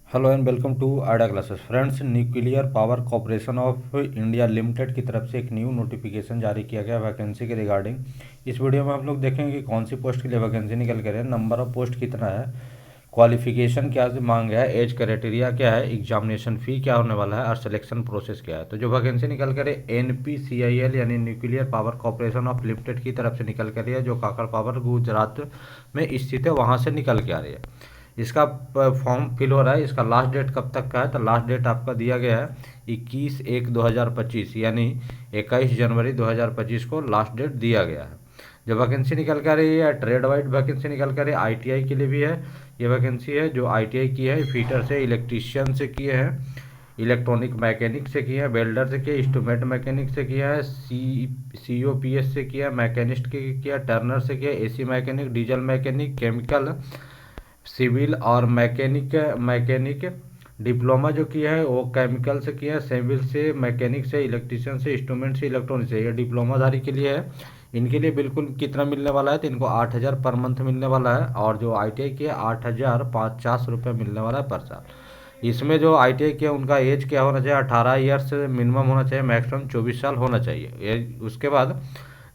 Hello and welcome to idea classes friends. Nuclear power corporation of India limited की तरफ से एक new notification जारी किया गया वैकेंसी के रिगार्डिंग। इस वीडियो में हम लोग देखेंगे कि कौन सी पोस्ट के लिए वैकेंसी निकल कर है, नंबर ऑफ पोस्ट कितना है, क्वालिफिकेशन क्या से मांग है, एज क्राइटेरिया क्या है, एग्जामिनेशन फ़ी क्या होने वाला है और सिलेक्शन प्रोसेस क्या है। तो जो वैकेंसी निकल कर है NPCIL यानी nuclear power corporation of limited की तरफ से निकल कर है, जो काकड़ पावर गुजरात में स्थित है, वहाँ से निकल के आ रही है। इसका फॉर्म फिल हो रहा है। इसका लास्ट डेट कब तक का है, तो लास्ट डेट आपका दिया गया है 21/1/2025 यानी 21 जनवरी 2025 को लास्ट डेट दिया गया है। जो वैकेंसी निकल कर रही है ट्रेड वाइड वैकेंसी निकल कर रही है, ITI के लिए भी है ये वैकेंसी है। जो ITI की है फीटर से, इलेक्ट्रीशियन से किए हैं, इलेक्ट्रॉनिक मैकेनिक से किया है, वेल्डर से किया, इंस्ट्रूमेंट मैकेनिक से किया है, COPS से किया, मैकेनिस्ट के किया, टर्नर से किया, AC mechanic, diesel mechanic, chemical, civil और मैकेनिक डिप्लोमा जो किया है वो केमिकल से किया है, सिविल से, मैकेनिक से, इलेक्ट्रीशियन से, इंस्ट्रूमेंट से, इलेक्ट्रॉनिक से। ये डिप्लोमाधारी के लिए है। इनके लिए बिल्कुल कितना मिलने वाला है, तो इनको 8,000 पर मंथ मिलने वाला है। और जो ITI की है 8,050 रुपये मिलने वाला है पर साल। इसमें जो ITI किया उनका एज क्या होना चाहिए, 18 ईयर्स मिनिमम होना चाहिए, मैक्सिमम 24 साल होना चाहिए। ये उसके बाद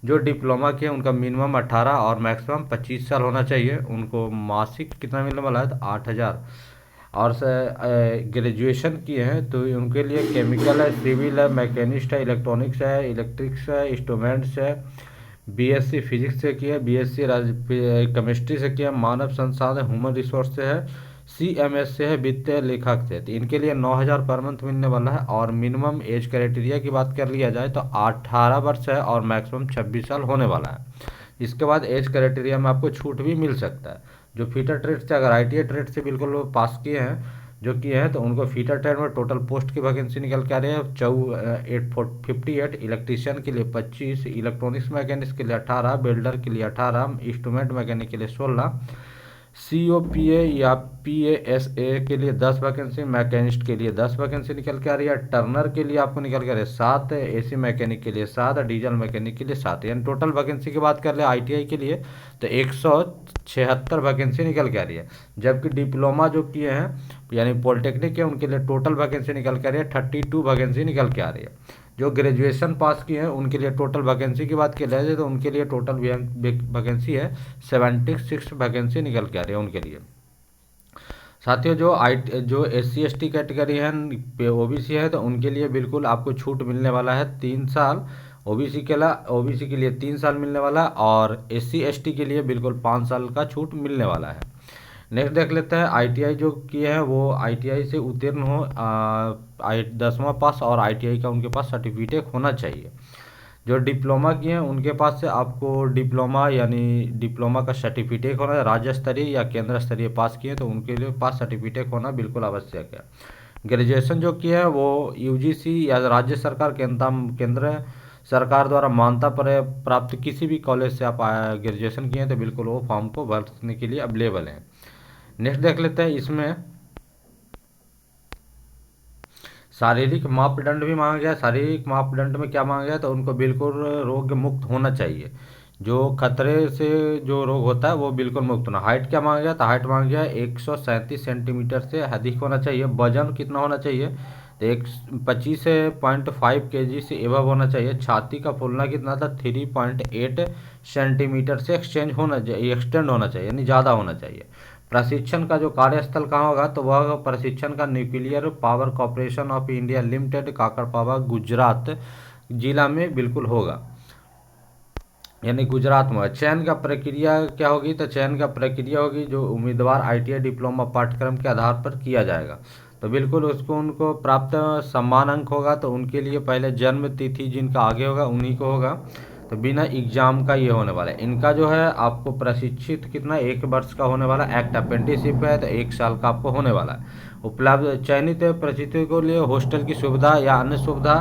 जो डिप्लोमा किए उनका मिनिमम 18 और मैक्सिमम 25 साल होना चाहिए। उनको मासिक कितना मिलने वाला है, तो 8,000। और ग्रेजुएशन किए हैं तो उनके लिए केमिकल है, सिविल है, मैकेनिस्ट है, इलेक्ट्रॉनिक्स है, इलेक्ट्रिक्स है, इंस्ट्रूमेंट्स है, BSc फिजिक्स से किया है, BSc केमिस्ट्री से किया है, मानव संसाधन ह्यूमन रिसोर्स से है, CMS से है, वित्तीय लेखक से। तो इनके लिए 9,000 पर मंथ मिलने वाला है। और मिनिमम एज क्राइटेरिया की बात कर लिया जाए तो 18 वर्ष है और मैक्सिमम 26 साल होने वाला है। इसके बाद एज क्राइटेरिया में आपको छूट भी मिल सकता है। जो फीटर ट्रेड से, अगर ITI ट्रेड से बिल्कुल वो पास किए हैं, जो किए हैं, तो उनको फीटर ट्रेड में टोटल पोस्ट की वैकेंसी निकल के आ रही है 858, इलेक्ट्रीशियन के लिए 25, इलेक्ट्रॉनिक्स मैकेनिक्स के लिए 18, बिल्डर के लिए 18, इंस्ट्रूमेंट मैकेनिक के लिए 16, COPA या PASA के लिए 10 वैकेंसी, मैकेनिस्ट के लिए 10 वैकेंसी निकल के आ रही है, टर्नर के लिए आपको निकल के आ रही है 7, AC मैकेनिक के लिए 7, डीजल मैकेनिक के लिए 7। यानी टोटल वैकेंसी की बात कर ले ITI के लिए तो 176 वैकेंसी निकल के आ रही है। जबकि डिप्लोमा जो किए हैं यानी पॉलिटेक्निक के, उनके लिए टोटल वैकेंसी निकल के आ रही है 32 वैकेंसी निकल के आ रही है। जो ग्रेजुएशन पास किए हैं उनके लिए टोटल वैकेंसी की बात की जाए तो उनके लिए टोटल वैकेंसी है 76 वैकेंसी निकल के आ रही है उनके लिए। साथियों जो SC ST कैटेगरी है, OBC है, तो उनके लिए बिल्कुल आपको छूट मिलने वाला है 3 साल। OBC के लिए 3 साल मिलने वाला है और SC ST के लिए बिल्कुल 5 साल का छूट मिलने वाला है। नेक्स्ट देख लेते हैं। ITI जो किए हैं वो ITI से उत्तीर्ण हो, 10वां पास और ITI का उनके पास सर्टिफिकेट होना चाहिए। जो डिप्लोमा किए हैं उनके पास से आपको डिप्लोमा यानी डिप्लोमा का सर्टिफिकेट होना, राज्य स्तरीय या केंद्र स्तरीय पास किए तो उनके लिए पास सर्टिफिकेट होना बिल्कुल आवश्यक है। ग्रेजुएशन जो किए हैं वो UGC या राज्य सरकार, केंद्र सरकार द्वारा मान्यता पर प्राप्त किसी भी कॉलेज से आप ग्रेजुएशन किए हैं तो बिल्कुल वो फॉर्म को भरने के लिए अवेलेबल है। नेक्स्ट देख लेते हैं। इसमें शारीरिक मापदंड भी मांगा गया। शारीरिक मापदंड में क्या मांगा गया, तो उनको बिल्कुल रोग मुक्त होना चाहिए। जो खतरे से जो रोग होता है वो बिल्कुल मुक्त होना। हाइट क्या मांगा गया, तो हाइट मांगा गया 137 सेंटीमीटर से अधिक होना चाहिए। वजन कितना होना चाहिए, तो 25.5 kg से एबव होना चाहिए। छाती का फूलना कितना था, 3.8 सेंटीमीटर से एक्सटेंड होना चाहिए यानी ज़्यादा होना चाहिए। प्रशिक्षण का जो कार्यस्थल कहाँ होगा, तो वह प्रशिक्षण का nuclear power corporation of India limited Kakrapar Gujarat जिला में बिल्कुल होगा, यानी गुजरात में। चयन का प्रक्रिया क्या होगी, तो चयन का प्रक्रिया होगी जो उम्मीदवार ITI डिप्लोमा पाठ्यक्रम के आधार पर किया जाएगा। तो बिल्कुल उसको उनको प्राप्त सम्मान अंक होगा, तो उनके लिए पहले जन्म तिथि जिनका आगे होगा उन्हीं को होगा। तो बिना एग्जाम का ये होने वाला है। इनका जो है आपको प्रशिक्षित कितना 1 वर्ष का होने वाला। एक्ट अप्रेंटिसशिप है तो 1 साल का आपको होने वाला है। उपलब्ध चयनित प्रशिक्षुओं के लिए हॉस्टल की सुविधा या अन्य सुविधा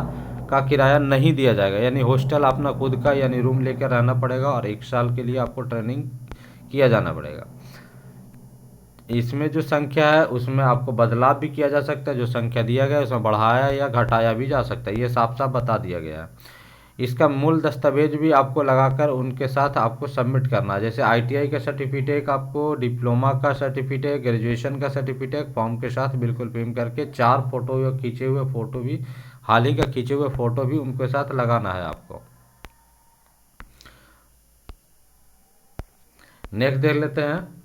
का किराया नहीं दिया जाएगा, यानी हॉस्टल अपना खुद का यानी रूम लेकर रहना पड़ेगा और 1 साल के लिए आपको ट्रेनिंग किया जाना पड़ेगा। इसमें जो संख्या है उसमें आपको बदलाव भी किया जा सकता है। जो संख्या दिया गया है उसमें बढ़ाया या घटाया भी जा सकता है, ये साफ साफ बता दिया गया है। इसका मूल दस्तावेज भी आपको लगाकर उनके साथ आपको सबमिट करना है। जैसे आईटीआई का सर्टिफिकेट, आपको डिप्लोमा का सर्टिफिकेट, ग्रेजुएशन का सर्टिफिकेट फॉर्म के साथ बिल्कुल प्रिंट करके 4 फोटो या खींचे हुए फ़ोटो भी, हाल ही का खींचे हुए फ़ोटो भी उनके साथ लगाना है आपको। नेक्स्ट देख लेते हैं,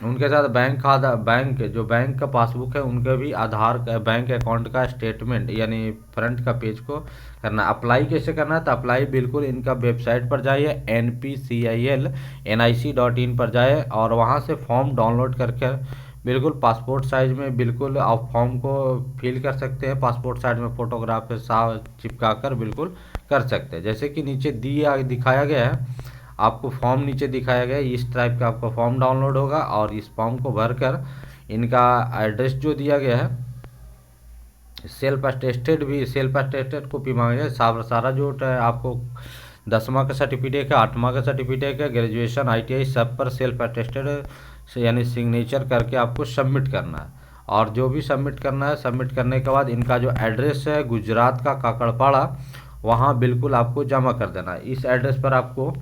उनके साथ बैंक खाता, बैंक का पासबुक है उनके भी आधार का, बैंक अकाउंट का स्टेटमेंट यानी फ्रंट का पेज को करना। अप्लाई कैसे करना है, तो अप्लाई बिल्कुल इनका वेबसाइट पर जाइए npcil.nic.in पर जाए और वहाँ से फॉर्म डाउनलोड करके बिल्कुल पासपोर्ट साइज में बिल्कुल आप फॉर्म को फिल कर सकते हैं। पासपोर्ट साइज में फ़ोटोग्राफ के साथ चिपका कर बिल्कुल कर सकते हैं। जैसे कि नीचे दिखाया गया है, आपको फॉर्म नीचे दिखाया गया है, इस टाइप का आपका फॉर्म डाउनलोड होगा और इस फॉर्म को भरकर इनका एड्रेस जो दिया गया है, सेल्फ अटेस्टेड कॉपी मांगे सारा जो आपको 10वां का सर्टिफिकेट है, 8वां का सर्टिफिकेट है, ग्रेजुएशन, आईटीआई सब पर सेल्फ अटेस्टेड यानी सिग्नेचर करके आपको सबमिट करना है। और जो भी सबमिट करना है, सबमिट करने के बाद इनका जो एड्रेस है गुजरात का काकड़पाड़ा, वहाँ बिल्कुल आपको जमा कर देना है। इस एड्रेस पर आपको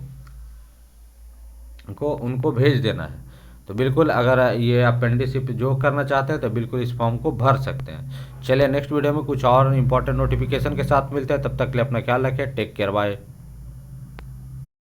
उनको भेज देना है। तो बिल्कुल अगर ये अपेंडिसिप जो करना चाहते हैं तो बिल्कुल इस फॉर्म को भर सकते हैं। चलिए नेक्स्ट वीडियो में कुछ और इंपॉर्टेंट नोटिफिकेशन के साथ मिलते हैं, तब तक के लिए अपना ख्याल रखें। Take care, bye.